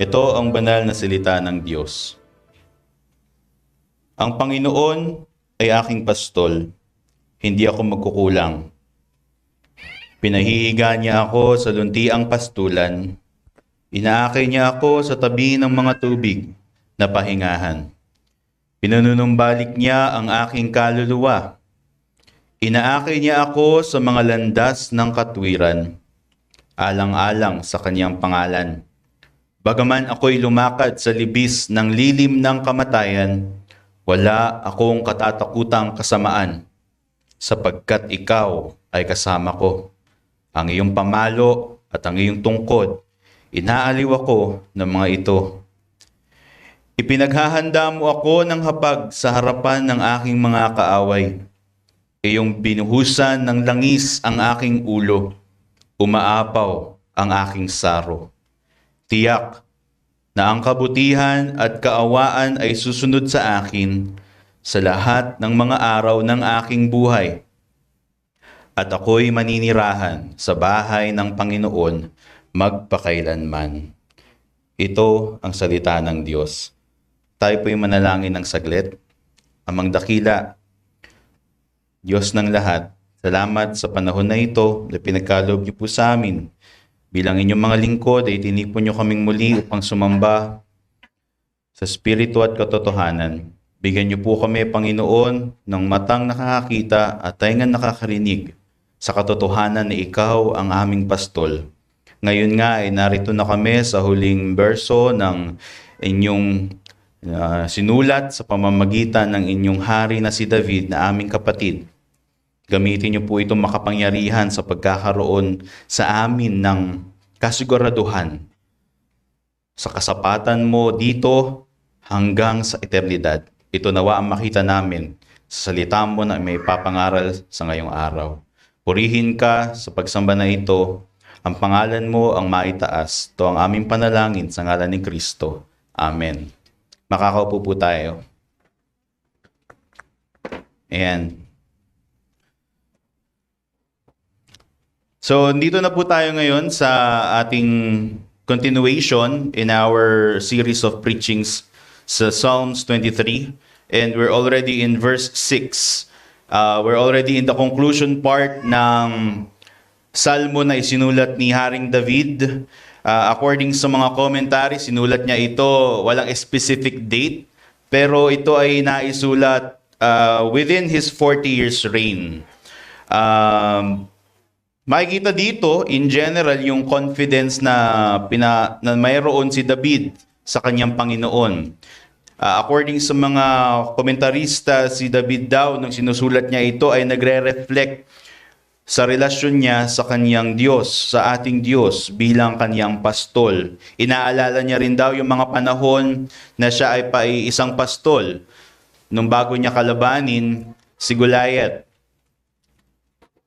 Ito ang banal na salita ng Diyos. Ang Panginoon ay aking pastol, hindi ako magkukulang. Pinahihiga niya ako sa luntiang pastulan. Inaakay niya ako sa tabi ng mga tubig na pahingahan. Pinununumbalik niya ang aking kaluluwa. Inaakay niya ako sa mga landas ng katwiran, alang-alang sa kanyang pangalan. Bagaman ako'y lumakad sa libis ng lilim ng kamatayan, wala akong katatakutang kasamaan, sapagkat ikaw ay kasama ko. Ang iyong pamalo at ang iyong tungkod, inaaliw ako ng mga ito. Ipinaghahanda mo ako ng hapag sa harapan ng aking mga kaaway. Iyong binuhusan ng langis ang aking ulo, umaapaw ang aking saro. Tiyak na ang kabutihan at kaawaan ay susunod sa akin sa lahat ng mga araw ng aking buhay. At ako'y maninirahan sa bahay ng Panginoon magpakailanman. Ito ang salita ng Diyos. Tayo po'y manalangin ng saglit. Amang dakila, Diyos ng lahat, salamat sa panahon na ito na pinagkaloob niyo po sa amin. Bilang inyong mga lingkod ay tinipon niyo kaming muli upang sumamba sa Espiritu at katotohanan. Bigyan niyo po kami, Panginoon, ng matang nakakakita at taingan nakakarinig sa katotohanan na ikaw ang aming pastol. Ngayon nga ay narito na kami sa huling berso ng inyong sinulat sa pamamagitan ng inyong hari na si David na aming kapatid. Gamitin niyo po itong makapangyarihan sa pagkakaroon sa amin ng kasiguraduhan sa kasapatan mo dito hanggang sa eternidad. Ito nawa ang makita namin sa salita mo na may papangaral sa ngayong araw. Purihin ka sa pagsamba na ito. Ang pangalan mo ang maitaas. Ito ang aming panalangin sa ngalan ni Kristo. Amen. Makakaupo po tayo. Ayan. So, dito na po tayo ngayon sa ating continuation in our series of preachings sa Psalms 23. And we're already in verse 6. We're already in the conclusion part ng salmo na isinulat ni Haring David. According sa mga commentary, sinulat niya ito, walang specific date, pero ito ay naisulat within his 40 years reign. Makikita dito, in general, yung confidence na mayroon si David sa kanyang Panginoon. According sa mga komentarista, si David daw, nung sinusulat niya ito, ay nagre-reflect sa relasyon niya sa kanyang Diyos, sa ating Diyos bilang kanyang pastol. Inaalala niya rin daw yung mga panahon na siya ay isang pastol nung bago niya kalabanin si Goliath.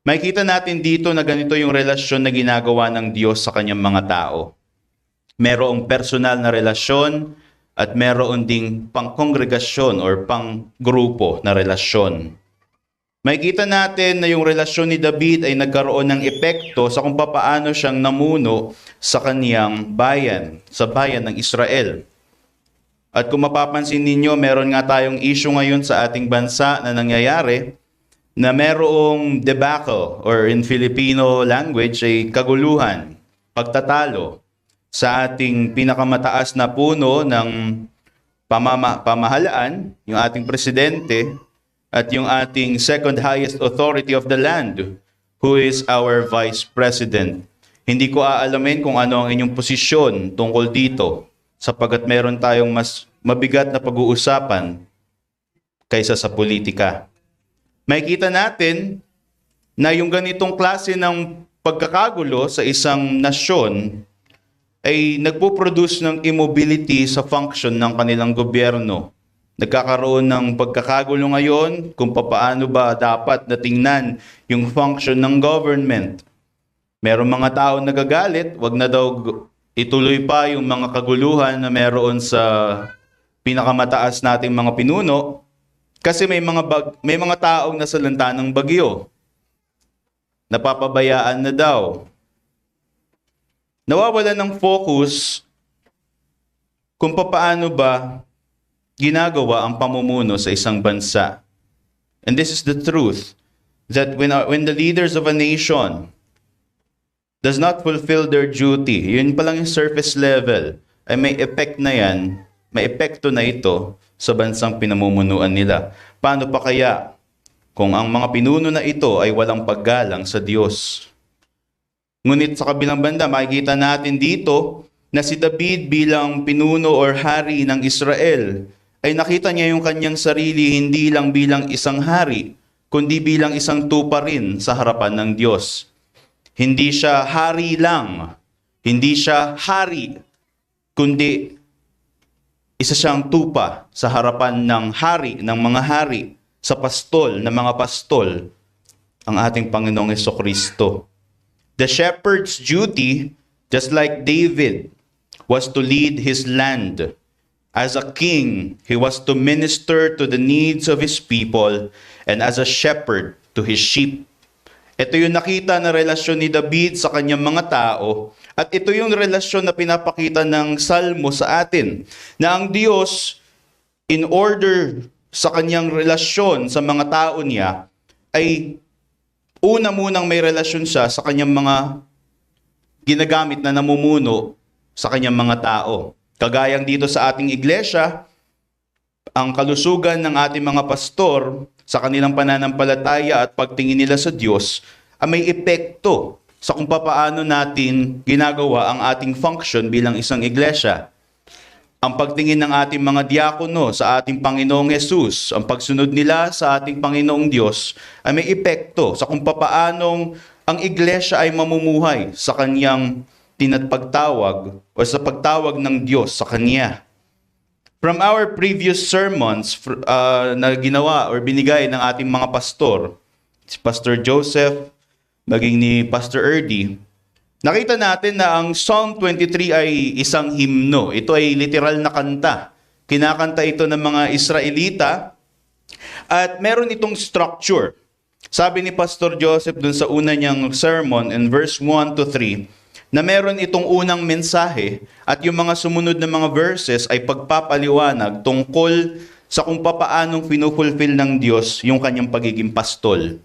Makikita natin dito na ganito yung relasyon na ginagawa ng Diyos sa kanyang mga tao. Merong personal na relasyon at meron ding pangkongregasyon or panggrupo na relasyon. Makikita natin na yung relasyon ni David ay nagkaroon ng epekto sa kung paano siyang namuno sa kaniyang bayan, sa bayan ng Israel. At kung mapapansin ninyo, meron nga tayong issue ngayon sa ating bansa na nangyayari na merong debacle or in Filipino language ay kaguluhan, pagtatalo sa ating pinakamataas na puno ng pamahalaan, yung ating presidente, at yung ating second highest authority of the land, who is our Vice President. Hindi ko aalamin kung ano ang inyong posisyon tungkol dito, sapagkat meron tayong mas mabigat na pag-uusapan kaysa sa politika. Makikita natin na yung ganitong klase ng pagkakagulo sa isang nasyon ay nagpo-produce ng immobility sa function ng kanilang gobyerno. Nagkakaroon ng pagkakagulo ngayon kung paano ba dapat natingnan yung function ng government. Merong mga tao nagagalit, wag na daw ituloy pa yung mga kaguluhan na meron sa pinakamataas nating mga pinuno kasi may mga taong nasalanta ng bagyo. Napapabayaan na daw. Nawawalan ng focus kung papaano ba ginagawa ang pamumuno sa isang bansa. And this is the truth, that when the leaders of a nation does not fulfill their duty, yun pa lang yung surface level, ay may effect na yan, may epekto na ito sa bansang pinamumunuan nila. Paano pa kaya kung ang mga pinuno na ito ay walang paggalang sa Diyos? Ngunit sa kabilang banda, makikita natin dito na si David bilang pinuno or hari ng Israel, ay nakita niya yung kanyang sarili hindi lang bilang isang hari, kundi bilang isang tupa rin sa harapan ng Diyos. Hindi siya hari lang, hindi siya hari, kundi isa siyang tupa sa harapan ng hari, ng mga hari, sa pastol, ng mga pastol, ang ating Panginoong Jesucristo. The shepherd's duty, just like David, was to lead his land. As a king, he was to minister to the needs of his people, and as a shepherd, to his sheep. Ito yung nakita na relasyon ni David sa kanyang mga tao, at ito yung relasyon na pinapakita ng Salmo sa atin, na ang Diyos, in order sa kanyang relasyon sa mga tao niya, ay una munang may relasyon siya sa kanyang mga ginagamit na namumuno sa kanyang mga tao. Kagayang dito sa ating iglesia, ang kalusugan ng ating mga pastor sa kanilang pananampalataya at pagtingin nila sa Diyos ay may epekto sa kung paano natin ginagawa ang ating function bilang isang iglesia. Ang pagtingin ng ating mga diakono sa ating Panginoong Hesus, ang pagsunod nila sa ating Panginoong Diyos ay may epekto sa kung paanong ang iglesia ay mamumuhay sa kanyang tinatpagtawag o sa pagtawag ng Diyos sa kanya. From our previous sermons na ginawa or binigay ng ating mga pastor, si Pastor Joseph, maging ni Pastor Erdy, nakita natin na ang Psalm 23 ay isang himno. Ito ay literal na kanta. Kinakanta ito ng mga Israelita at meron itong structure. Sabi ni Pastor Joseph dun sa una niyang sermon in verse 1 to 3, na meron itong unang mensahe at yung mga sumunod na mga verses ay pagpapaliwanag tungkol sa kung paanong pinufulfill ng Diyos yung kanyang pagiging pastol.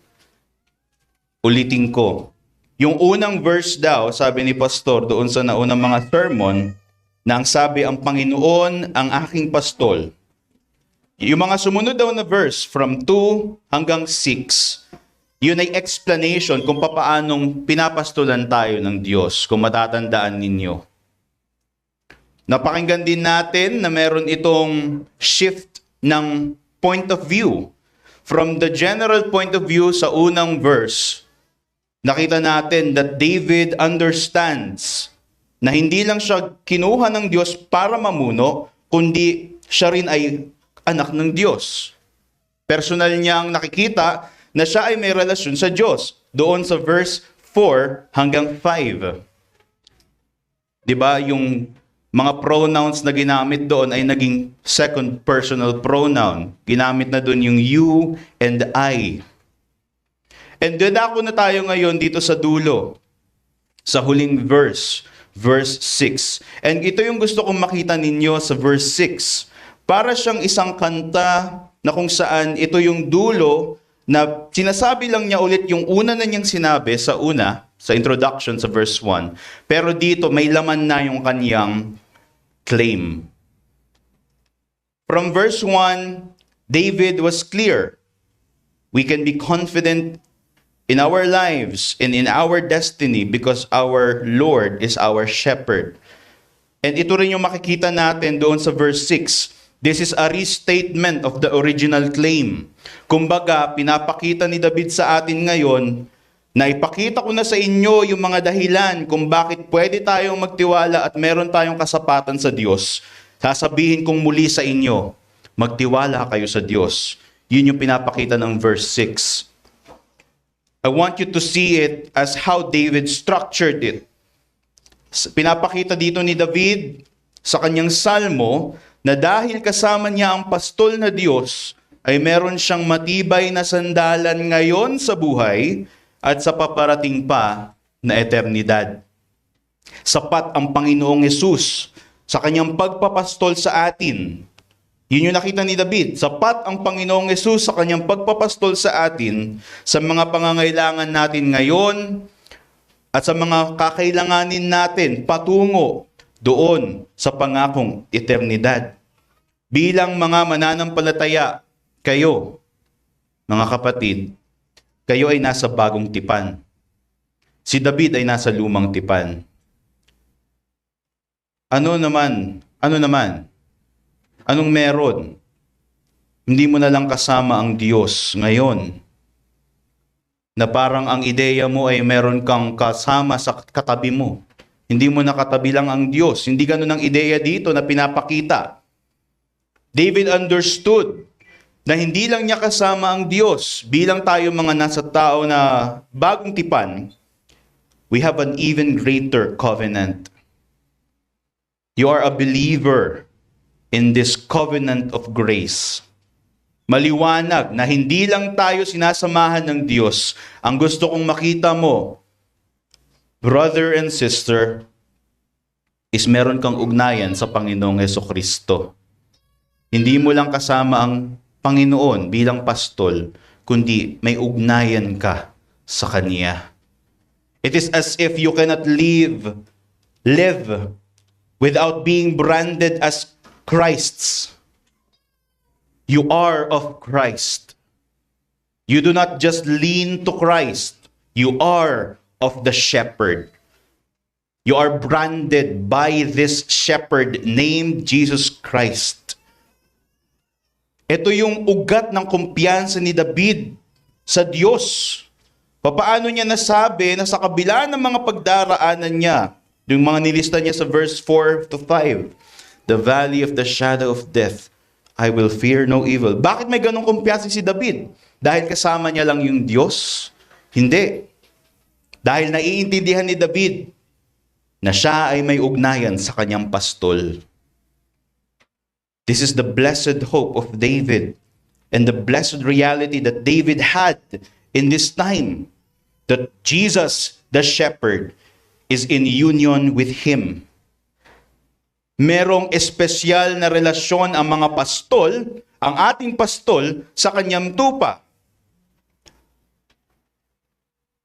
Ulitin ko. Yung unang verse daw, sabi ni Pastor doon sa naunang mga sermon, na ang sabi, ang Panginoon ang aking pastol. Yung mga sumunod daw na verse from 2 hanggang 6, yun ay explanation kung paanong pinapastulan tayo ng Diyos, kung matatandaan ninyo. Napakinggan din natin na meron itong shift ng point of view. From the general point of view sa unang verse, nakita natin that David understands na hindi lang siya kinuha ng Diyos para mamuno, kundi siya rin ay anak ng Diyos. Personal niyang nakikita na siya ay may relasyon sa Diyos. Doon sa verse 4 hanggang 5. Diba, yung mga pronouns na ginamit doon ay naging second personal pronoun. Ginamit na doon yung you and I. And dadako na tayo ngayon dito sa dulo, sa huling verse 6. And ito yung gusto kong makita ninyo sa verse 6. Para siyang isang kanta na kung saan ito yung dulo na sinasabi lang niya ulit yung una na niyang sinabi sa introduction sa verse 1. Pero dito may laman na yung kaniyang claim. From verse 1, David was clear. We can be confident in our lives and in our destiny because our Lord is our shepherd. And ito rin yung makikita natin doon sa verse 6. This is a restatement of the original claim. Kumbaga, pinapakita ni David sa atin ngayon na ipakita ko na sa inyo yung mga dahilan kung bakit pwede tayong magtiwala at meron tayong kasapatan sa Diyos. Sasabihin kong muli sa inyo, magtiwala kayo sa Diyos. Yun yung pinapakita ng verse 6. I want you to see it as how David structured it. Pinapakita dito ni David sa kanyang salmo na dahil kasama niya ang pastol na Diyos, ay meron siyang matibay na sandalan ngayon sa buhay at sa paparating pa na eternidad. Sapat ang Panginoong Hesus sa kanyang pagpapastol sa atin. Yun yung nakita ni David. Sapat ang Panginoong Hesus sa kanyang pagpapastol sa atin sa mga pangangailangan natin ngayon at sa mga kakailanganin natin patungo doon sa pangakong eternidad. Bilang mga mananampalataya, kayo, mga kapatid, kayo ay nasa bagong tipan. Si David ay nasa lumang tipan. Ano naman? Anong meron? Hindi mo na lang kasama ang Diyos ngayon. Na parang ang ideya mo ay meron kang kasama sa katabi mo. Hindi mo nakatabi lang ang Diyos. Hindi ganun ang ideya dito na pinapakita. David understood na hindi lang niya kasama ang Diyos. Bilang tayo mga nasa tao na bagong tipan, we have an even greater covenant. You are a believer in this covenant of grace. Maliwanag na hindi lang tayo sinasamahan ng Diyos. Ang gusto kong makita mo, brother and sister, is meron kang ugnayan sa Panginoong Hesukristo. Hindi mo lang kasama ang Panginoon bilang pastol, kundi may ugnayan ka sa Kanya. It is as if you cannot live without being branded as Christ's. You are of Christ. You do not just lean to Christ. You are of the shepherd. You are branded by this shepherd named Jesus Christ. Ito yung ugat ng kumpiyansa ni David sa Diyos. Papaano niya nasabi na sa kabila ng mga pagdaraanan niya, yung mga nilista niya sa verse 4 to 5, the valley of the shadow of death, I will fear no evil. Bakit may ganong kumpiyansa si David? Dahil kasama niya lang yung Diyos? Hindi. Dahil naiintindihan ni David na siya ay may ugnayan sa kanyang pastol. This is the blessed hope of David and the blessed reality that David had in this time, that Jesus, the shepherd, is in union with him. Merong espesyal na relasyon ang mga pastol, ang ating pastol, sa kanyang tupa.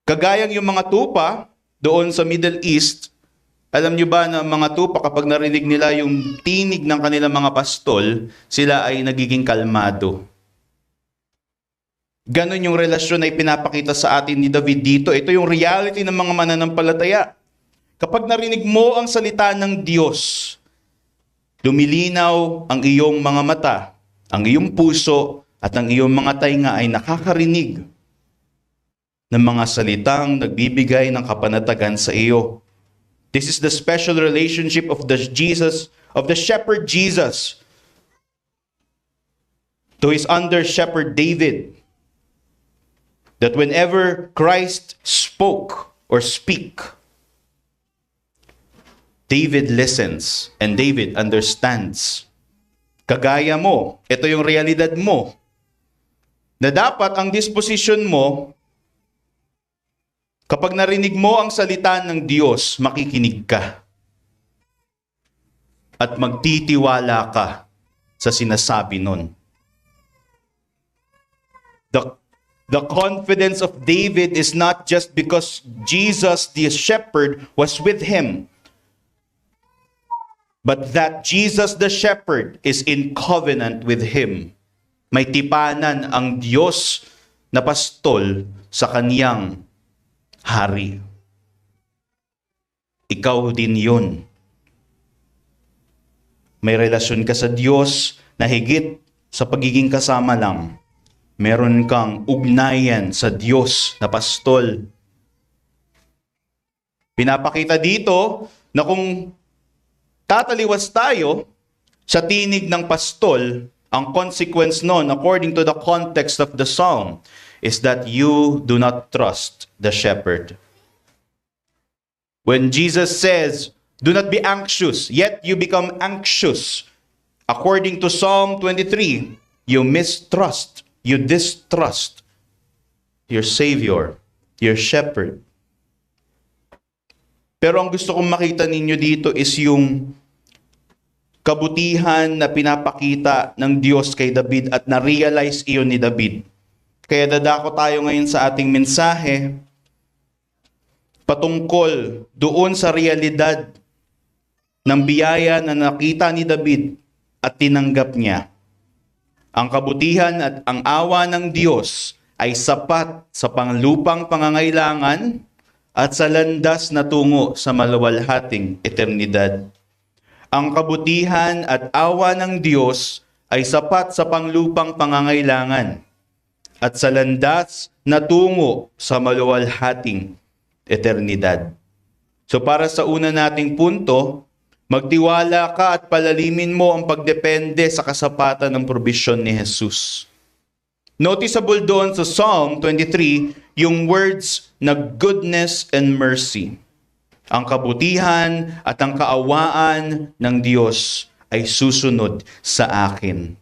Kagayang yung mga tupa doon sa Middle East, alam nyo ba na mga tupa kapag narinig nila yung tinig ng kanilang mga pastol, sila ay nagiging kalmado. Ganon yung relasyon na ipinapakita sa atin ni David dito. Ito yung reality ng mga mananampalataya. Kapag narinig mo ang salita ng Diyos, lumilinaw ang iyong mga mata, ang iyong puso, at ang iyong mga tainga ay nakakarinig ng mga salitang nagbibigay ng kapanatagan sa iyo. This is the special relationship of the shepherd Jesus to his under shepherd David. That whenever Christ spoke or speak, David listens and David understands. Kagaya mo, ito yung realidad mo, na dapat ang disposition mo, kapag narinig mo ang salita ng Diyos, makikinig ka. At magtitiwala ka sa sinasabi nun. The confidence of David is not just because Jesus, the shepherd, was with him, but that Jesus the shepherd is in covenant with him. May tipanan ang Diyos na pastol sa kaniyang hari. Ikaw din yun. May relasyon ka sa Diyos na higit sa pagiging kasama lang. Meron kang ugnayan sa Diyos na pastol. Pinapakita dito na kung tataliwas tayo sa tinig ng pastol, ang consequence nun, according to the context of the psalm, is that you do not trust the shepherd. When Jesus says, do not be anxious, yet you become anxious, according to Psalm 23, you mistrust, you distrust your Savior, your shepherd. Pero ang gusto kong makita ninyo dito is yung kabutihan na pinapakita ng Diyos kay David at na-realize iyon ni David. Kaya dadako tayo ngayon sa ating mensahe patungkol doon sa realidad ng biyaya na nakita ni David at tinanggap niya. Ang kabutihan at ang awa ng Diyos ay sapat sa panglupang pangangailangan at sa landas na tungo sa maluwalhating eternidad. Ang kabutihan at awa ng Diyos ay sapat sa panglupang pangangailangan at sa landas na tungo sa maluwalhating eternidad. So para sa una nating punto, magtiwala ka at palalimin mo ang pagdepende sa kasapatan ng probisyon ni Jesus. Noticeable doon sa Psalm 23 yung words na goodness and mercy. Ang kabutihan at ang kaawaan ng Diyos ay susunod sa akin.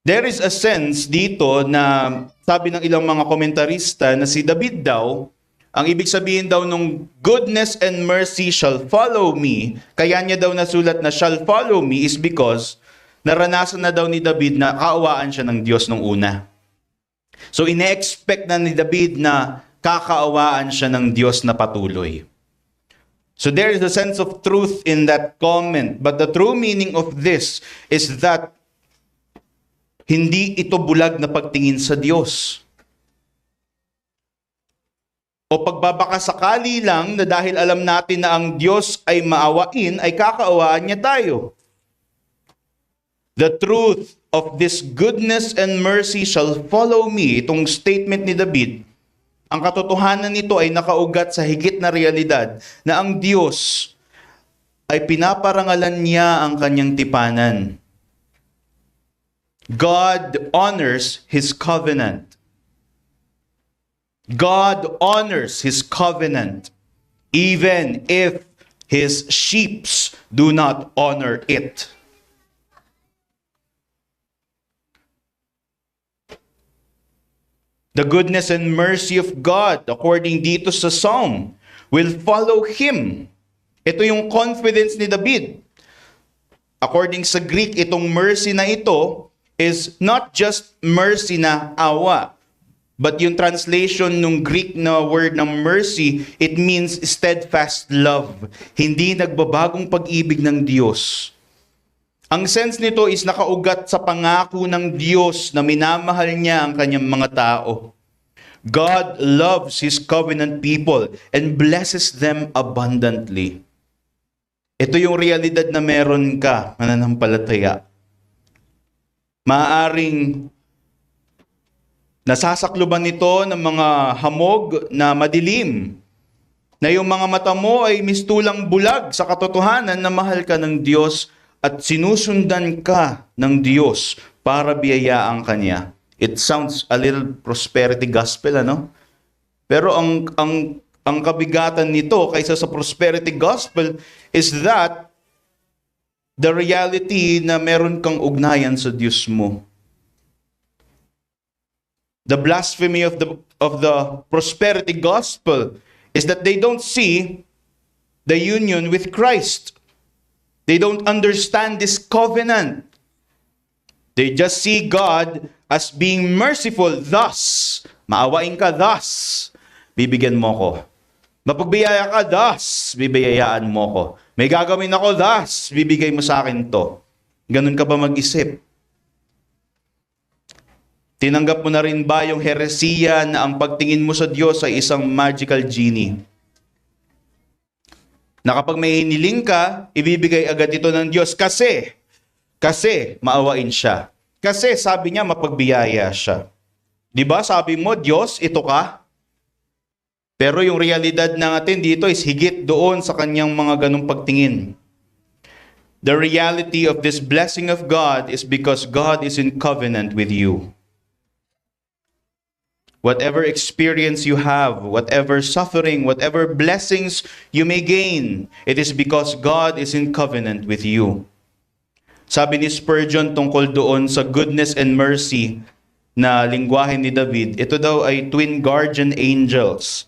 There is a sense dito na sabi ng ilang mga komentarista na si David daw, ang ibig sabihin daw nung goodness and mercy shall follow me, kaya niya daw nasulat na shall follow me is because naranasan na daw ni David na kaawaan siya ng Diyos nung una. So ine-expect na ni David na kakaawaan siya ng Diyos na patuloy. So there is a sense of truth in that comment, but the true meaning of this is that hindi ito bulag na pagtingin sa Diyos. O pagbabakasakali lang na dahil alam natin na ang Diyos ay maawain, ay kakaawaan niya tayo. The truth of this goodness and mercy shall follow me, itong statement ni David, ang katotohanan nito ay nakaugat sa higit na realidad na ang Diyos ay pinaparangalan niya ang kanyang tipanan. God honors His covenant. God honors His covenant even if His sheep do not honor it. The goodness and mercy of God, according dito sa Psalm, will follow Him. Ito yung confidence ni David. According sa Greek, itong mercy na ito is not just mercy na awa, but yung translation ng Greek na word ng mercy, it means steadfast love. Hindi nagbabagong pag-ibig ng Diyos. Ang sense nito is nakaugat sa pangako ng Diyos na minamahal niya ang kanyang mga tao. God loves His covenant people and blesses them abundantly. Ito yung realidad na meron ka, mananampalataya. Maaaring nasasakluban nito ng mga hamog na madilim, na yung mga mata mo ay mistulang bulag sa katotohanan na mahal ka ng Diyos at sinusundan ka ng Diyos para biyayaan ka niya. It sounds a little prosperity gospel, ano? Pero ang kabigatan nito kaysa sa prosperity gospel is that the reality na meron kang ugnayan sa Diyos mo. The blasphemy of the prosperity gospel is that they don't see the union with Christ. They don't understand this covenant. They just see God as being merciful. Thus, maawain ka, thus, bibigyan mo ko. Mapagbiyaya ka, thus, bibiyayaan mo ko. May gagawin ako, thus, bibigay mo sa akin to. Ganun ka ba mag-isip? Tinanggap mo na rin ba yung heresiya na ang pagtingin mo sa Diyos ay isang magical genie? Na kapag may hiniling ka, ibibigay agad ito ng Diyos kasi maawain siya. Kasi sabi niya mapagbiyaya siya. Di ba sabi mo, Diyos, ito ka? Pero yung realidad natin dito is higit doon sa kanyang mga ganong pagtingin. The reality of this blessing of God is because God is in covenant with you. Whatever experience you have, whatever suffering, whatever blessings you may gain, it is because God is in covenant with you. Sabi ni Spurgeon tungkol doon sa goodness and mercy na lingwahe ni David, ito daw ay twin guardian angels.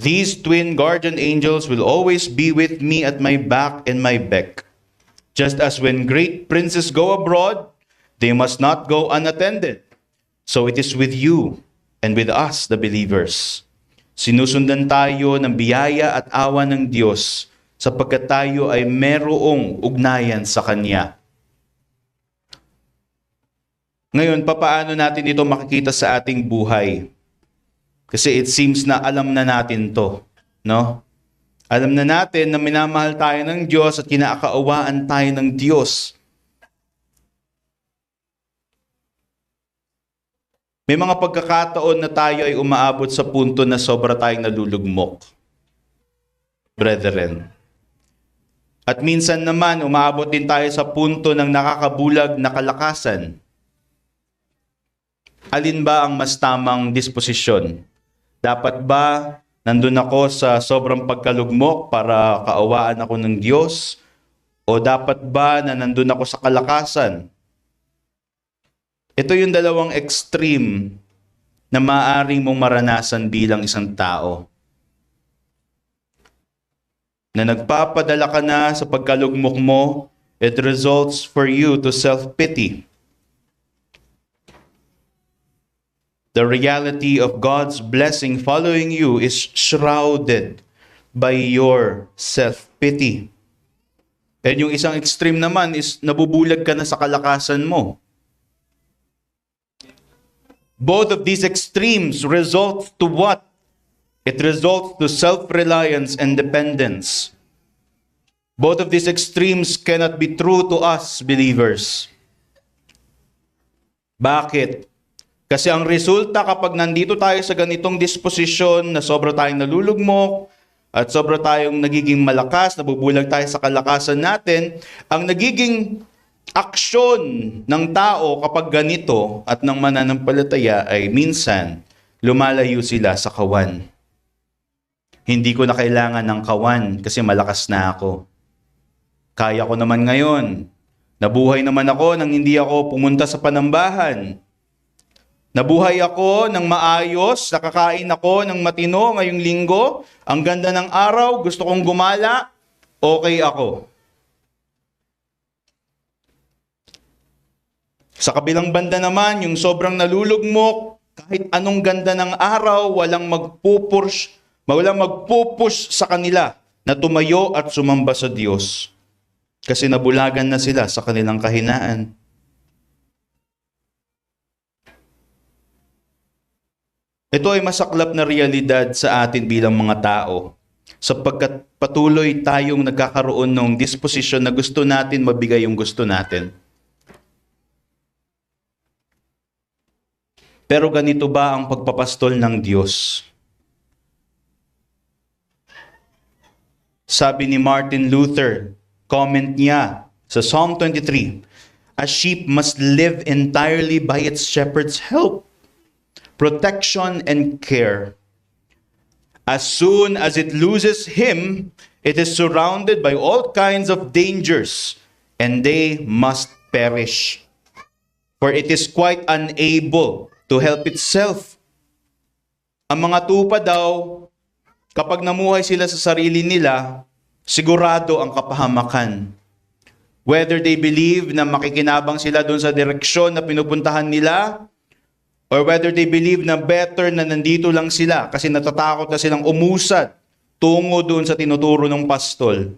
These twin guardian angels will always be with me at my back and my beck. Just as when great princes go abroad, they must not go unattended. So it is with you and with us, the believers. Sinusundan tayo ng biyaya at awa ng Diyos sapagkat tayo ay merong ugnayan sa Kanya. Ngayon, papaano natin ito makikita sa ating buhay? Kasi it seems na alam na natin to, no? Alam na natin na minamahal tayo ng Diyos at kinakaawaan tayo ng Diyos. May mga pagkakataon na tayo ay umaabot sa punto na sobra tayong nalulugmok, brethren. At minsan naman, umaabot din tayo sa punto ng nakakabulag na kalakasan. Alin ba ang mas tamang disposisyon? Dapat ba nandun ako sa sobrang pagkalugmok para kaawaan ako ng Diyos? O dapat ba na nandun ako sa kalakasan? Ito yung dalawang extreme na maaaring mong maranasan bilang isang tao. Na nagpapadala ka na sa pagkalugmok mo, it results for you to self-pity. The reality of God's blessing following you is shrouded by your self-pity. And yung isang extreme naman is nabubulag ka na sa kalakasan mo. Both of these extremes result to what? It results to self-reliance and dependence. Both of these extremes cannot be true to us, believers. Bakit? Kasi ang resulta kapag nandito tayo sa ganitong disposisyon na sobra tayong nalulugmok at sobra tayong nagiging malakas, nabubulag tayo sa kalakasan natin, ang nagiging aksyon ng tao kapag ganito at ng mananampalataya ay minsan lumalayo sila sa kawan. Hindi ko na kailangan ng kawan kasi malakas na ako. Kaya ko naman ngayon. Nabuhay naman ako nang hindi ako pumunta sa panambahan. Nabuhay ako ng maayos, nakakain ako ng matino ngayong linggo. Ang ganda ng araw, gusto kong gumala, okay ako. Sa kabilang banda naman, yung sobrang nalulugmok, kahit anong ganda ng araw, walang magpupush sa kanila na tumayo at sumamba sa Diyos. Kasi nabulagan na sila sa kanilang kahinaan. Ito ay masaklap na realidad sa atin bilang mga tao sapagkat patuloy tayong nagkakaroon ng disposisyon na gusto natin mabigay yung gusto natin. Pero ganito ba ang pagpapastol ng Diyos? Sabi ni Martin Luther, comment niya sa Psalm 23, "A sheep must live entirely by its shepherd's help, protection, and care. As soon as it loses him, it is surrounded by all kinds of dangers, and they must perish. For it is quite unable to help itself." Ang mga tupa daw, kapag namuhay sila sa sarili nila, sigurado ang kapahamakan. Whether they believe na makikinabang sila doon sa direksyon na pinupuntahan nila, or whether they believe na better na nandito lang sila kasi natatakot na silang umusad tungo doon sa tinuturo ng pastol.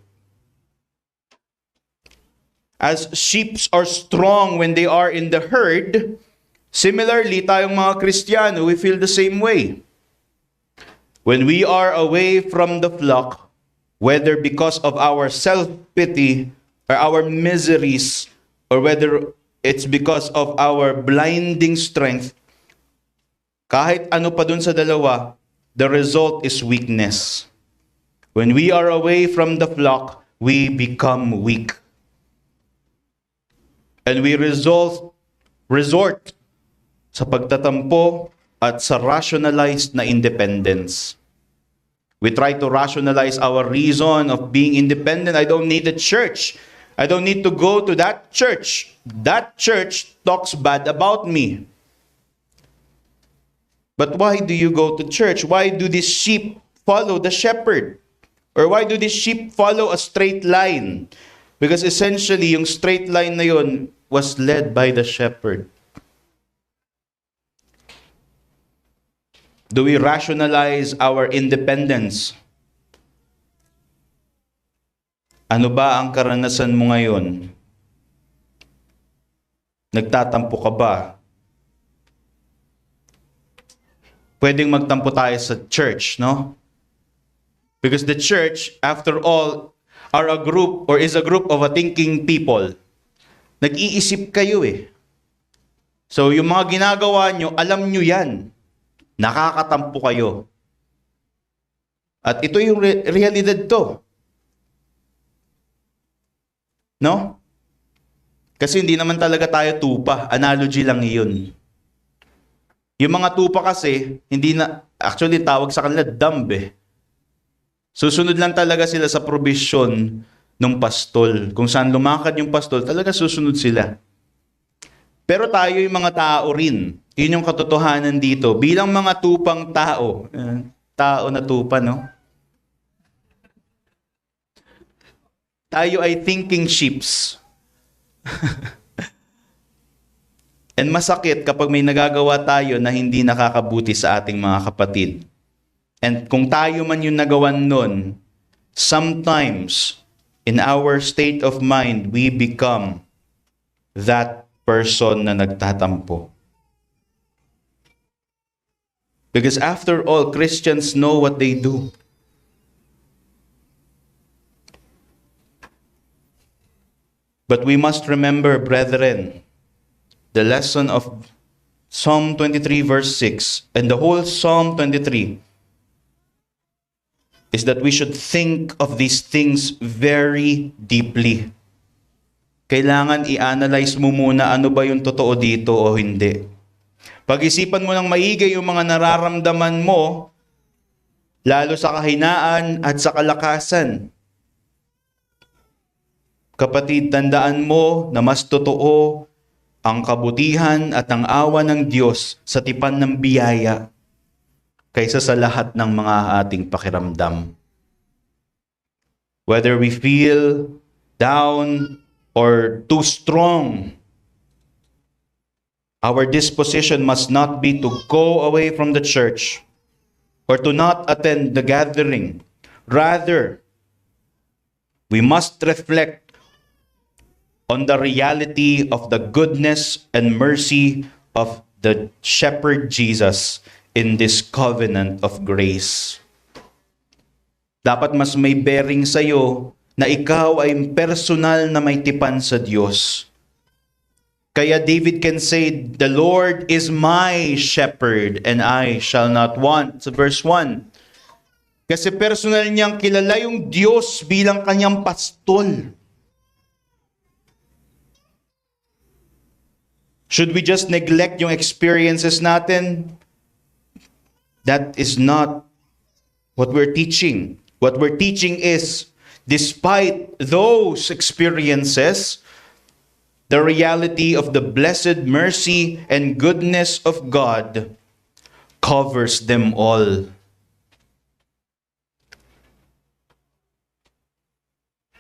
As sheep are strong when they are in the herd, similarly, tayong mga Kristiyano, we feel the same way. When we are away from the flock, whether because of our self-pity or our miseries, or whether it's because of our blinding strength, kahit ano pa dun sa dalawa, the result is weakness. When we are away from the flock, we become weak. And we resort sa pagtatampo at sa rationalized na independence. We try to rationalize our reason of being independent. I don't need a church. I don't need to go to that church. That church talks bad about me. But why do you go to church? Why do these sheep follow the shepherd? Or why do these sheep follow a straight line? Because essentially, yung straight line na yun was led by the shepherd. Do we rationalize our independence? Ano ba ang karanasan mo ngayon? Nagtatampo ka ba? Pwedeng magtampo tayo sa church, no? Because the church, after all, are a group or is a group of a thinking people. Nag-iisip kayo eh. So yung mga ginagawa nyo, alam nyo yan. Nakakatampo kayo. At ito yung realidad to. No? Kasi hindi naman talaga tayo tupa. Analogy lang iyon. Yung mga tupa kasi, hindi na, actually tawag sa kanila dumb eh. Susunod lang talaga sila sa provision ng pastol. Kung saan lumakad yung pastol, talaga susunod sila. Pero tayo yung mga tao rin. Yun yung katotohanan dito. Bilang mga tupang tao. Tao na tupa, no? Tayo ay thinking sheeps. And masakit kapag may nagagawa tayo na hindi nakakabuti sa ating mga kapatid. And kung tayo man yung nagawan nun, sometimes in our state of mind, we become that person na nagtatampo. Because after all, Christians know what they do. But we must remember, brethren, the lesson of Psalm 23 verse 6 and the whole Psalm 23 is that we should think of these things very deeply. Kailangan i-analyze mo muna ano ba yung totoo dito o hindi. Pag-isipan mo ng maigi yung mga nararamdaman mo, lalo sa kahinaan at sa kalakasan. Kapatid, tandaan mo na mas totoo ang kabutihan at ang awa ng Diyos sa tipan ng biyaya kaysa sa lahat ng mga ating pakiramdam. Whether we feel down or too strong, our disposition must not be to go away from the church or to not attend the gathering. Rather, we must reflect on the reality of the goodness and mercy of the Shepherd Jesus in this covenant of grace. Dapat mas may bearing sa'yo na ikaw ay personal na may tipan sa Diyos. Kaya David can say, "The Lord is my shepherd and I shall not want." Sa verse 1. Kasi personal niyang kilala yung Diyos bilang kanyang pastol. Should we just neglect yung experiences natin? That is not what we're teaching. What we're teaching is, despite those experiences, the reality of the blessed mercy and goodness of God covers them all.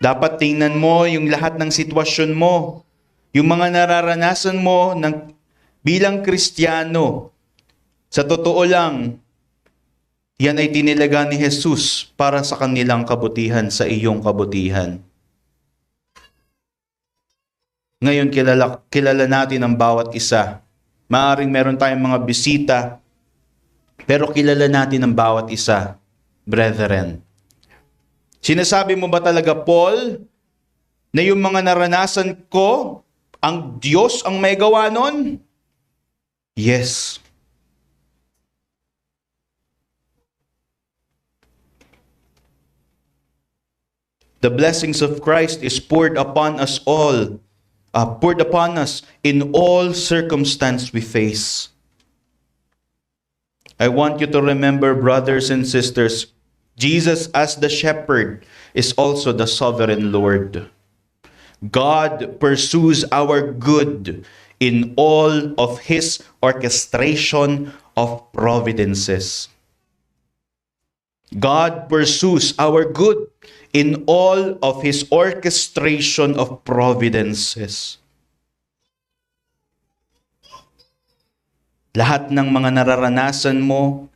Dapat tingnan mo yung lahat ng sitwasyon mo. Yung mga nararanasan mo bilang Kristiyano, sa totoo lang, yan ay tinilaga ni Jesus para sa kanilang kabutihan, sa iyong kabutihan. Ngayon, kilala natin ang bawat isa. Maaaring meron tayong mga bisita, pero kilala natin ang bawat isa, brethren. Sinasabi mo ba talaga, Paul, na yung mga naranasan ko, ang Diyos ang may gawa nun? Yes. The blessings of Christ is poured upon us all, poured upon us in all circumstance we face. I want you to remember, brothers and sisters, Jesus as the shepherd is also the sovereign Lord. God pursues our good in all of His orchestration of providences. God pursues our good in all of His orchestration of providences. Lahat ng mga nararanasan mo,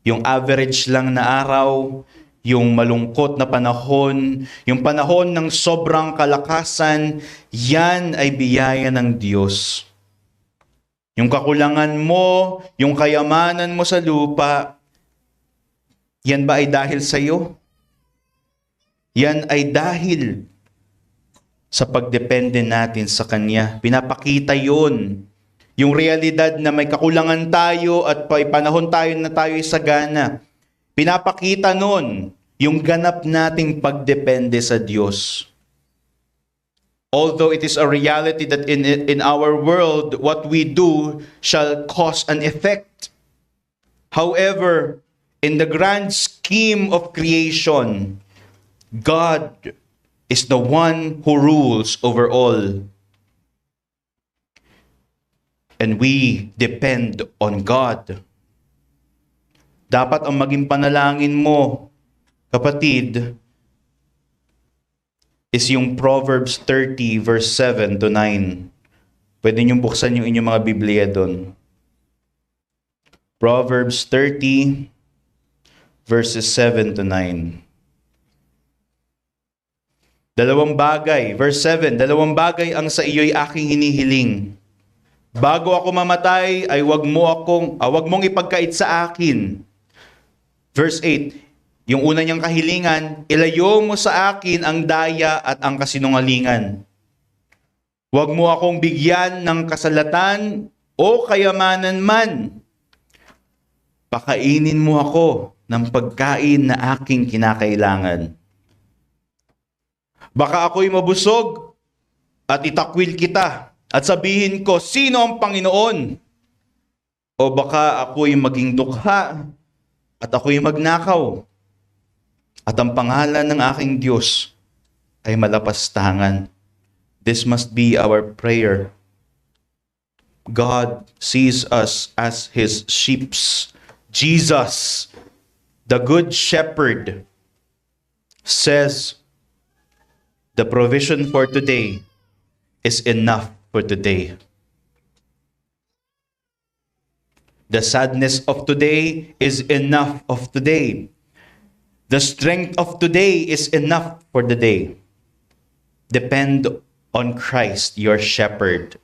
yung average lang na araw, yung malungkot na panahon, yung panahon ng sobrang kalakasan, yan ay biyaya ng Diyos. Yung kakulangan mo, yung kayamanan mo sa lupa, yan ba ay dahil sa iyo? Yan ay dahil sa pagdepende natin sa Kanya. Pinapakita yun. Yung realidad na may kakulangan tayo at panahon tayo na tayo ay sagana. Pinapakita nun yung ganap nating pagdepende sa Diyos. Although it is a reality that in our world, what we do shall cause an effect. However, in the grand scheme of creation, God is the one who rules over all. And we depend on God. Dapat ang maging panalangin mo, kapatid, is yung Proverbs 30 verse 7 to 9. Pwede niyong buksan yung inyong mga Biblia doon. Proverbs 30 verses 7 to 9. Dalawang bagay, verse 7, dalawang bagay ang sa iyo'y aking hinihiling. Bago ako mamatay ay wag mong ipagkait sa akin. Verse 8, yung una niyang kahilingan, ilayo mo sa akin ang daya at ang kasinungalingan. Wag mo akong bigyan ng kasalatan o kayamanan man. Pakainin mo ako ng pagkain na aking kinakailangan. Baka ako'y mabusog at itakwil kita at sabihin ko, sino ang Panginoon? O baka ako'y maging dukha at ako'y magnakaw. At ang pangalan ng aking Diyos ay malapastangan. This must be our prayer. God sees us as His sheep. Jesus, the Good Shepherd, says, the provision for today is enough for today. The sadness of today is enough of today. The strength of today is enough for the day. Depend on Christ, your shepherd.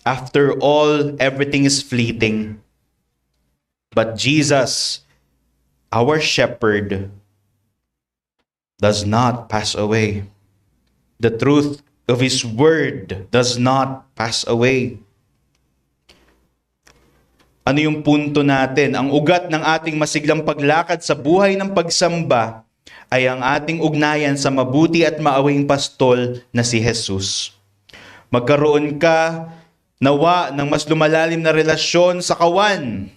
After all, everything is fleeting. But Jesus, our shepherd, does not pass away. The truth of His word does not pass away. Ano yung punto natin? Ang ugat ng ating masiglang paglakad sa buhay ng pagsamba ay ang ating ugnayan sa mabuti at maawing pastol na si Jesus. Magkaroon ka nawa ng mas lumalalim na relasyon sa kawan,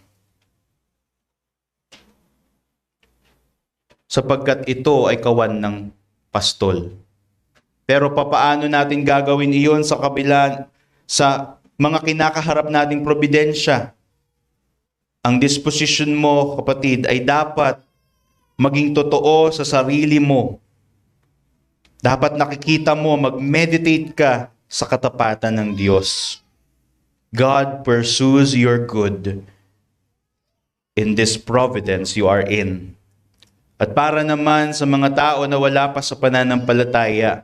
sapagkat ito ay kawan ng pastol. Pero papaano natin gagawin iyon sa kabila sa mga kinakaharap nating probidensya? Ang disposition mo, kapatid, ay dapat maging totoo sa sarili mo. Dapat nakikita mo, mag-meditate ka sa katapatan ng Diyos. God pursues your good in this providence you are in. At para naman sa mga tao na wala pa sa pananampalataya,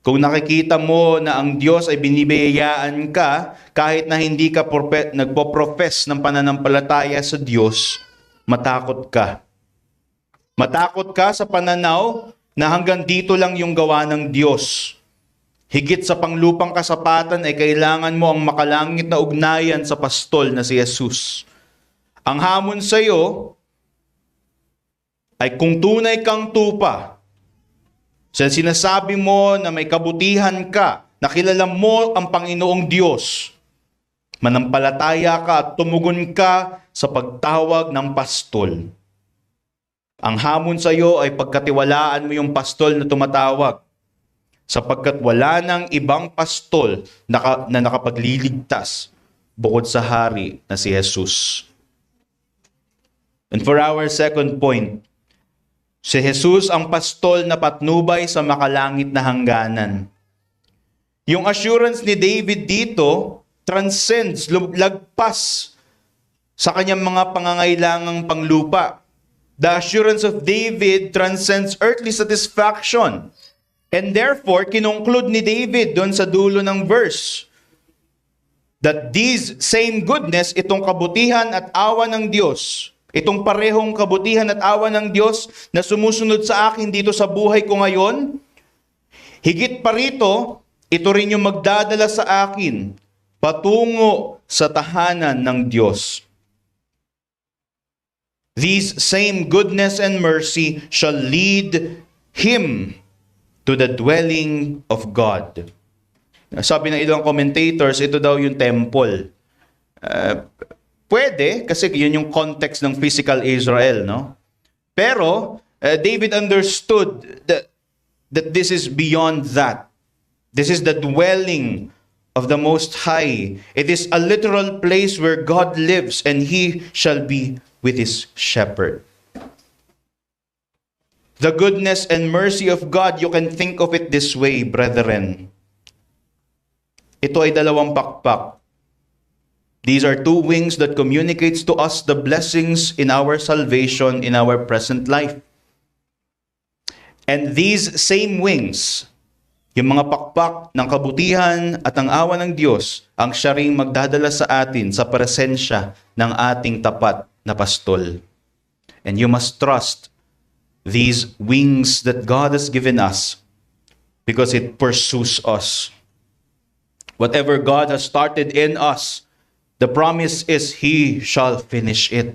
kung nakikita mo na ang Diyos ay binibiyayaan ka kahit na hindi ka nagpo-profess ng pananampalataya sa Diyos, matakot ka. Matakot ka sa pananaw na hanggang dito lang yung gawa ng Diyos. Higit sa panglupang kasapatan ay kailangan mo ang makalangit na ugnayan sa pastol na si Jesus. Ang hamon sa iyo ay kung tunay kang tupa, sa sinasabi mo na may kabutihan ka, nakilala mo ang Panginoong Diyos, manampalataya ka at tumugon ka sa pagtawag ng pastol. Ang hamon sa iyo ay pagkatiwalaan mo yung pastol na tumatawag, sapagkat wala nang ibang pastol na nakapagliligtas bukod sa hari na si Jesus. And for our second point, si Jesus ang pastol na patnubay sa makalangit na hangganan. Yung assurance ni David dito transcends, lagpas sa kanyang mga pangangailangang panglupa. The assurance of David transcends earthly satisfaction. And therefore, kinongclude ni David doon sa dulo ng verse that these same goodness, itong kabutihan at awa ng Diyos, itong parehong kabutihan at awa ng Diyos na sumusunod sa akin dito sa buhay ko ngayon, higit pa rito, ito rin yung magdadala sa akin patungo sa tahanan ng Diyos. These same goodness and mercy shall lead him to the dwelling of God. Sabi ng ilang commentators, ito daw yung temple. Pwede, kasi yun yung context ng physical Israel, no? Pero, David understood that this is beyond that. This is the dwelling of the Most High. It is a literal place where God lives and He shall be with His shepherd. The goodness and mercy of God, you can think of it this way, brethren. Ito ay dalawang pakpak. These are two wings that communicates to us the blessings in our salvation in our present life. And these same wings, yung mga pakpak ng kabutihan at ang awa ng Diyos, ang siya ring magdadala sa atin sa presensya ng ating tapat na pastol. And you must trust these wings that God has given us because it pursues us. Whatever God has started in us, the promise is He shall finish it.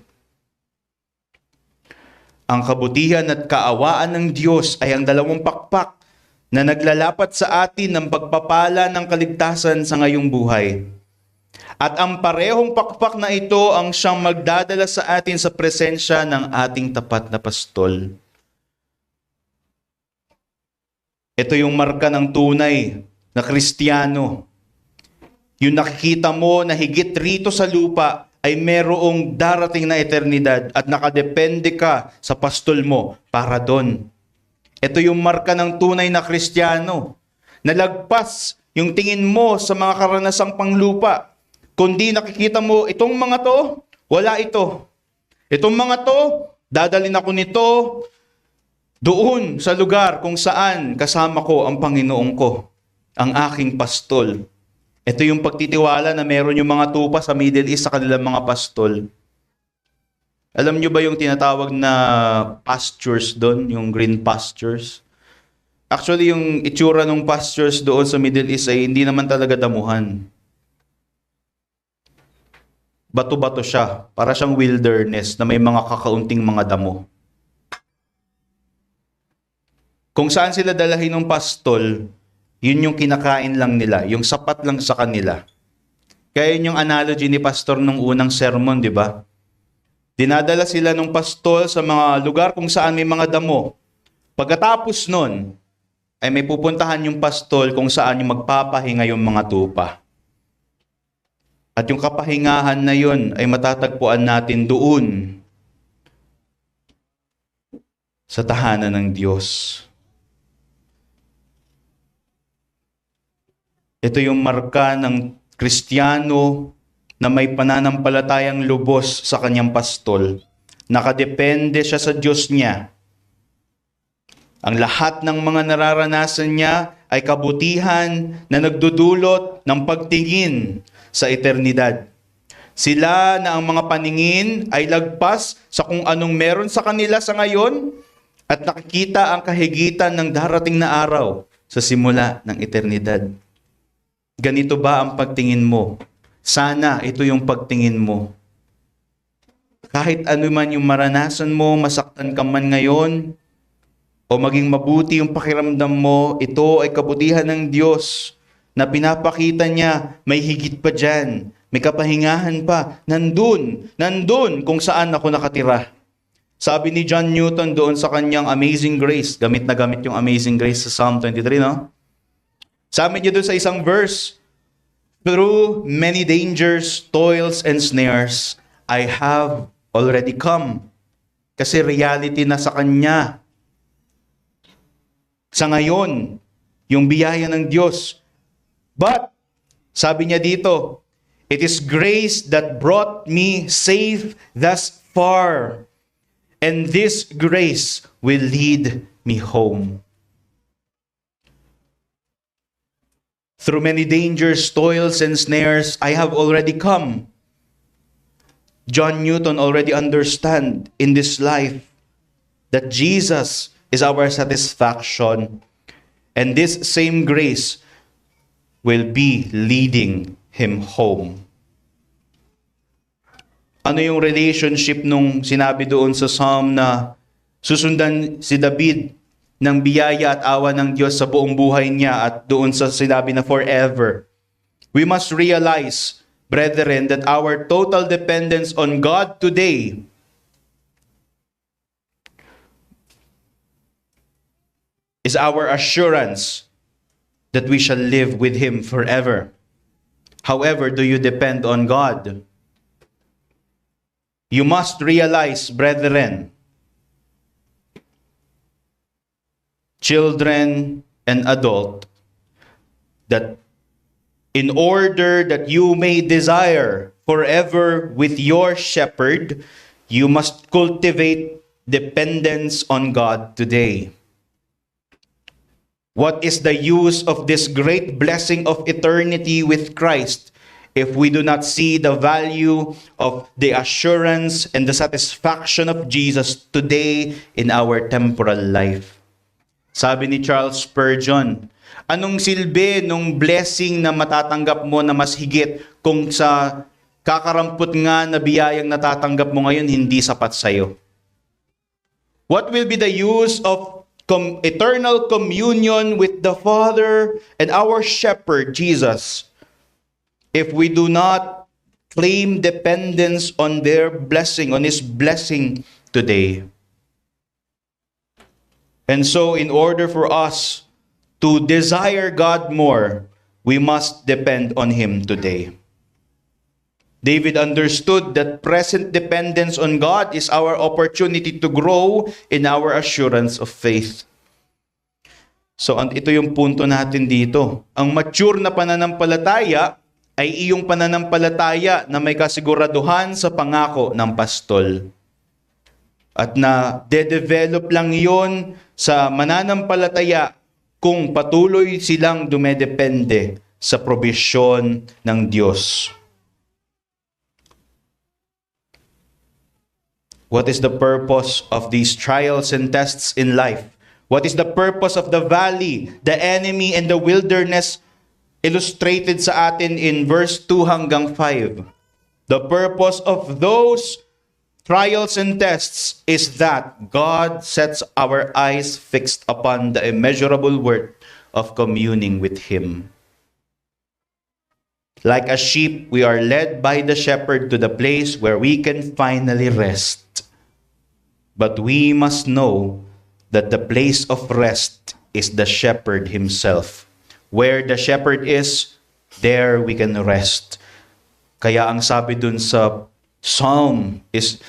Ang kabutihan at kaawaan ng Diyos ay ang dalawang pakpak na naglalapat sa atin ng pagpapala ng kaligtasan sa ngayong buhay. At ang parehong pakpak na ito ang siyang magdadala sa atin sa presensya ng ating tapat na pastol. Ito yung marka ng tunay na Kristiyano. Yung nakikita mo na higit rito sa lupa ay merong darating na eternidad at nakadepende ka sa pastol mo para doon. Ito yung marka ng tunay na Kristiyano. Nalagpas yung tingin mo sa mga karanasang panglupa. Kundi nakikita mo, itong mga to, wala ito. Itong mga to, dadalhin ako nito doon sa lugar kung saan kasama ko ang Panginoon ko, ang aking pastol. Ito yung pagtitiwala na meron yung mga tupa sa Middle East sa kanilang mga pastol. Alam nyo ba yung tinatawag na pastures doon, yung green pastures? Actually, yung itsura ng pastures doon sa Middle East ay hindi naman talaga damuhan. Bato-bato siya, para siyang wilderness na may mga kakaunting mga damo. Kung saan sila dalahin ng pastol, yun yung kinakain lang nila, yung sapat lang sa kanila. Kaya yun yung analogy ni pastor nung unang sermon, di ba? Dinadala sila ng pastol sa mga lugar kung saan may mga damo. Pagkatapos nun, ay may pupuntahan yung pastol kung saan yung magpapahinga yung mga tupa. At yung kapahingahan na yun ay matatagpuan natin doon sa tahanan ng Diyos. Ito yung marka ng Kristiyano na may pananampalatayang lubos sa kanyang pastol. Nakadepende siya sa Diyos niya. Ang lahat ng mga nararanasan niya ay kabutihan na nagdudulot ng pagtingin sa eternidad. Sila na ang mga paningin ay lagpas sa kung anong meron sa kanila sa ngayon at nakikita ang kahigitan ng darating na araw sa simula ng eternidad. Ganito ba ang pagtingin mo? Sana ito yung pagtingin mo. Kahit ano man yung maranasan mo, masaktan ka man ngayon, o maging mabuti yung pakiramdam mo, ito ay kabutihan ng Diyos na pinapakita niya, may higit pa dyan, may kapahingahan pa, nandun kung saan ako nakatira. Sabi ni John Newton doon sa kanyang Amazing Grace, gamit na gamit yung Amazing Grace sa Psalm 23, no? Sabi niya doon sa isang verse, through many dangers, toils, and snares, I have already come. Kasi reality na sa kanya. Sa ngayon, yung biyaya ng Diyos. But, sabi niya dito, it is grace that brought me safe thus far. And this grace will lead me home. Through many dangers, toils, and snares, I have already come. John Newton already understand in this life that Jesus is our satisfaction. And this same grace will be leading him home. Ano yung relationship nung sinabi doon sa Psalm na susundan si David ng biyaya at awa ng Diyos sa buong buhay niya at doon sa sinabi na forever? We must realize, brethren, that our total dependence on God today is our assurance that we shall live with Him forever. However, do you depend on God? You must realize, brethren, children and adult, that in order that you may desire forever with your shepherd, you must cultivate dependence on God today. What is the use of this great blessing of eternity with Christ if we do not see the value of the assurance and the satisfaction of Jesus today in our temporal life? Sabi ni Charles Spurgeon, anong silbi nung blessing na matatanggap mo na mas higit kung sa kakarampot nga na biyayang natatanggap mo ngayon hindi sapat sa'yo? What will be the use of eternal communion with the Father and our Shepherd, Jesus, if we do not claim dependence on their blessing, on His blessing today? And so, in order for us to desire God more, we must depend on Him today. David understood that present dependence on God is our opportunity to grow in our assurance of faith. So, ito yung punto natin dito. Ang mature na pananampalataya ay iyong pananampalataya na may kasiguraduhan sa pangako ng pastol. At na de-develop lang yon sa mananampalataya kung patuloy silang dumedepende sa probisyon ng Diyos. What is the purpose of these trials and tests in life? What is the purpose of the valley, the enemy, and the wilderness illustrated sa atin in verse 2 hanggang 5? The purpose of those trials and tests is that God sets our eyes fixed upon the immeasurable worth of communing with Him. Like a sheep, we are led by the shepherd to the place where we can finally rest. But we must know that the place of rest is the shepherd himself. Where the shepherd is, there we can rest. Kaya ang sabi dun sa Psalm is,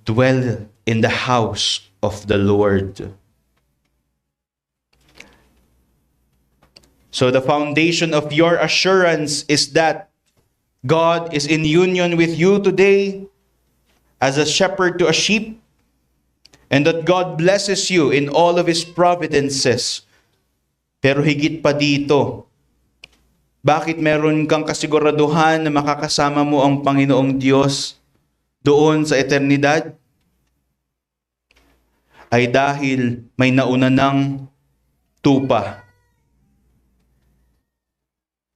dwell in the house of the Lord. So the foundation of your assurance is that God is in union with you today as a shepherd to a sheep, and that God blesses you in all of His providences. Pero higit pa dito, bakit meron kang kasiguraduhan na makakasama mo ang Panginoong Diyos doon sa eternidad? Ay dahil may nauna ng tupa.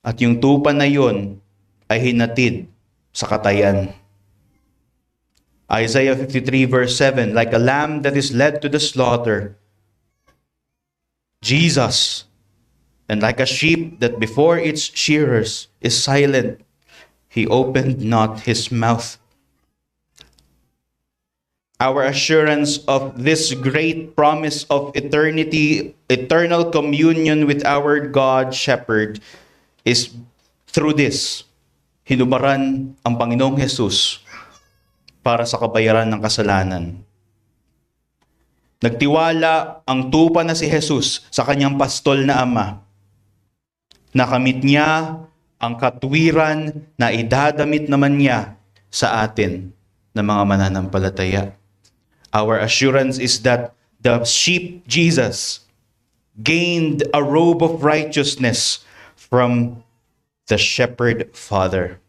At yung tupa na yon ay hinatid sa katayan. Isaiah 53 verse 7, like a lamb that is led to the slaughter, Jesus, and like a sheep that before its shearers is silent, He opened not His mouth. Our assurance of this great promise of eternity, eternal communion with our God Shepherd is through this. Hinubaran ang Panginoong Jesus para sa kabayaran ng kasalanan. Nagtiwala ang tupa na si Jesus sa kanyang pastol na ama. Nakamit niya ang katwiran na idadamit naman niya sa atin na mga mananampalataya. Our assurance is that the sheep Jesus gained a robe of righteousness from the shepherd father.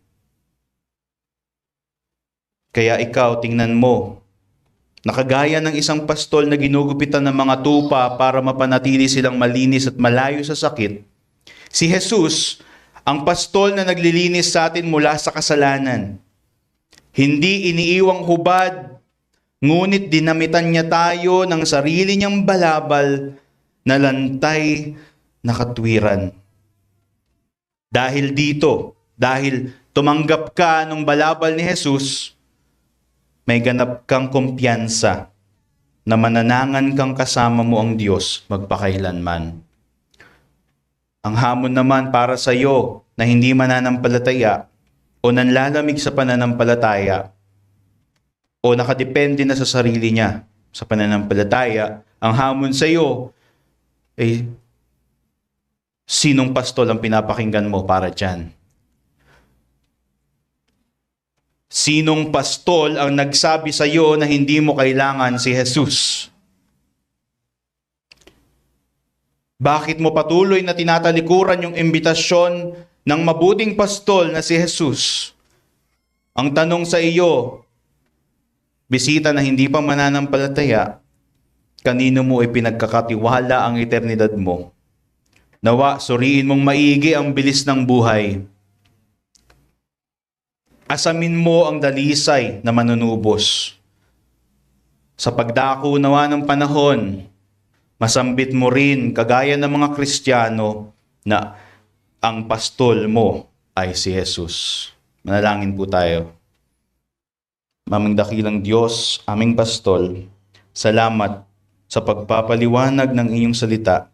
Kaya ikaw, tingnan mo, nakagaya ng isang pastol na ginugupitan ng mga tupa para mapanatili silang malinis at malayo sa sakit, si Jesus, ang pastol na naglilinis sa atin mula sa kasalanan. Hindi iniiwang hubad, ngunit dinamitan niya tayo ng sarili niyang balabal na lantay na katwiran. Dahil dito, dahil tumanggap ka ng balabal ni Jesus, may ganap kang kumpiyansa na mananangan kang kasama mo ang Diyos magpakailanman. Ang hamon naman para sa iyo na hindi mananampalataya o nanlalamig sa pananampalataya o nakadepende na sa sarili niya sa pananampalataya, ang hamon sa iyo ay sinong pastol ang pinapakinggan mo para dyan? Sinong pastol ang nagsabi sa iyo na hindi mo kailangan si Jesus? Bakit mo patuloy na tinatalikuran yung imbitasyon ng mabuting pastol na si Jesus? Ang tanong sa iyo, bisita na hindi pa mananampalataya, kanino mo ipinagkakatiwala ang eternidad mo? Nawa, suriin mong maigi ang bilis ng buhay. Asamin mo ang dalisay na manunubos. Sa pagdako nawa ng panahon, masambit mo rin kagaya ng mga Kristiyano na ang pastol mo ay si Jesus. Manalangin po tayo. Mamang dakilang Diyos, aming pastol, salamat sa pagpapaliwanag ng iyong salita.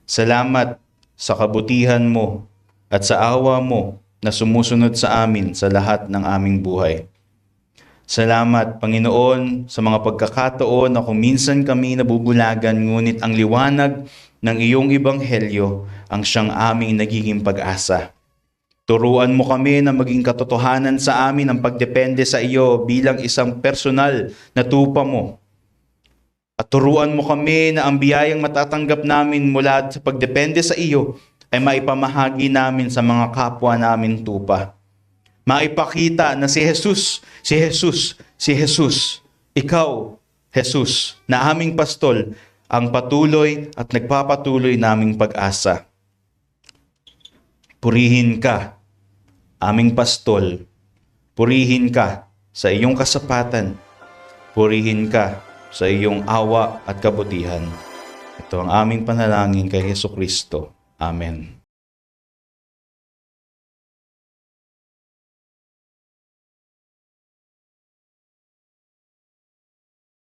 Salamat sa kabutihan mo at sa awa mo na sumusunod sa amin sa lahat ng aming buhay. Salamat, Panginoon, sa mga pagkakataon na kung minsan kami nabubulagan, ngunit ang liwanag ng iyong ebanghelyo ang siyang aming nagiging pag-asa. Turuan mo kami na maging katotohanan sa amin ang pagdepende sa iyo bilang isang personal na tupa mo. At turuan mo kami na ang biyayang matatanggap namin mula sa pagdepende sa iyo ay maipamahagi namin sa mga kapwa namin tupa. Maipakita na si Jesus, ikaw, Jesus, na aming pastol, ang patuloy at nagpapatuloy naming pag-asa. Purihin ka, aming pastol. Purihin ka sa iyong kasapatan. Purihin ka sa iyong awa at kabutihan. Ito ang aming panalangin kay Jesucristo. Amen.